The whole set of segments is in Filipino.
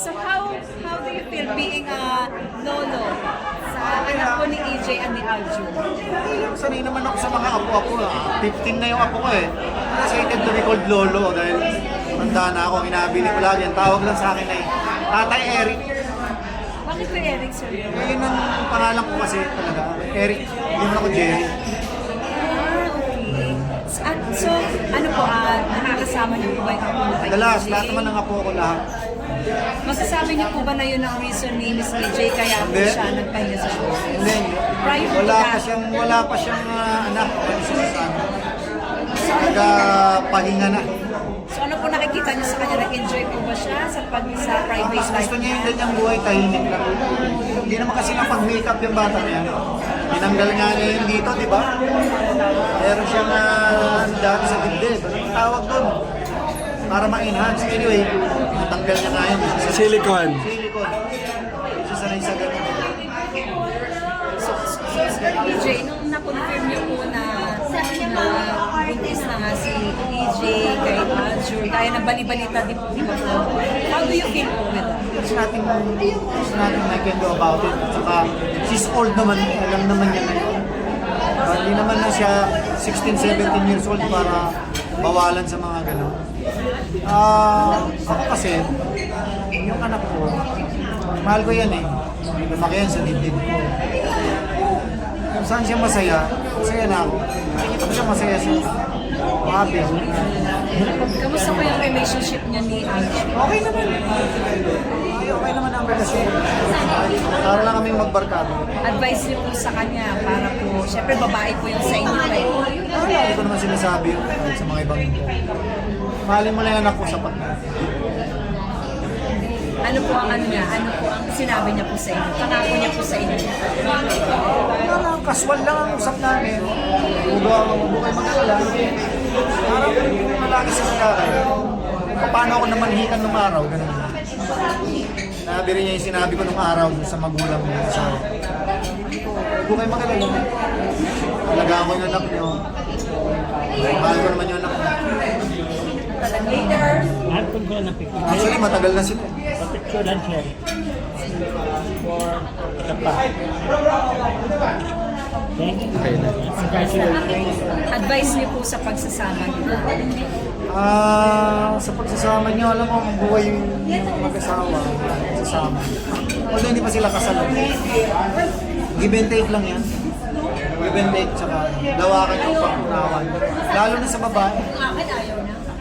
So how do you feel being a lolo sa anak ko ni EJ and ni Aljun? Sanay naman ako sa mga apo-apo. 15 na yung apo ko eh. Excited to be called Lolo dahil tanda na ako, inabili ko lagi. Ang tawag lang sa akin ay Tatay Eric. Bakit ko Eric, sir? Yun ang pangalan ko kasi talaga. Eric, hindi mo ako Jerry. So, ano po, nakakasama niyo po ba yung apo mo kay Dalas, EJ? lahat naman ng apo ko lahat. Masasabi niyo po ba na yun ang reason ni Miss EJ kaya po Hindi. siya nagpahinga sa show? Hindi, Prior to wala that, pa siyang anak. Nagpahinga na. so ano po nakikita niyo sa kanya? Nag-enjoy po ba siya sa private Mas life gusto niya niya? yung ganyang buhay, tahimik lang. Hindi naman kasi napag-makeup yung bata niya. Tinanggal nga niya yung dito, di ba? Meron siyang dati sa dibdib. Anong tawag doon? Para ma-enhance. Anyway, natanggal niya nga yun. Silicone. Silicone. Kasi sanay sa ganun. So, EJ, nung na-confirm niyo po na buntis na nga si EJ kay Aljun, kaya nabali-balita di po po. How do you feel po with that? There's nothing I can do about it. At saka, she's old naman. Alam naman niya na yun. Hindi naman na siya 16, 17 years old para bawalan sa mga gano'n. Ako kasi, yung anak ko, mahal ko yan eh. Lumaki yan sa dibdib ko. Kung saan siya masaya, masaya na ako. Nakikita ko siya masaya siya. Happy. Kamusta po yung relationship niya ni Aljun? Okay naman. Okay naman ang relasyon. Para lang kaming magbarkado. Advice niyo po sa kanya para po, syempre babae po yung sa inyo eh. Hindi ko naman sinasabi yun sa mga ibang ito. Mahalin mo lang yung anak ko, sapat na. Ano po ang ano niya? Ano po ang sinabi niya po sa inyo? Pangako niya po sa inyo? Wala lang, casual lang ang usap namin. Huwag kayo mag-alala. Parang malagi sa nagkakay. Paano ako naman hikan nung araw, ganun. Nabiri niya yung sinabi ko nung araw sa magulang niya sa akin. Huwag kayo mag-alala. Alagaan ko yung anak niyo. Mahal ko naman yung anak niyo. Antun ko na picture. Actually, matagal na sila. Picture lang siya. For the pack. Thank you. Congratulations. Advice niyo po sa pagsasama niyo. Sa pagsasama niyo, alam mo, ang buhay yung mag-asawa, pagsasama. Although hindi pa sila kasal. Give and take lang yan. Give and take, tsaka lawakan yung pag-unawan. Lalo na sa babae.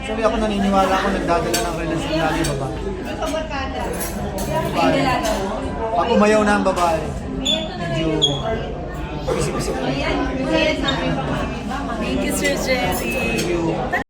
Actually, ako naniniwala ako nagdadala ng relasyon lagi yung babae. Pag umayaw na ang babae, medyo isip-isip. Thank you, Sir Jerry.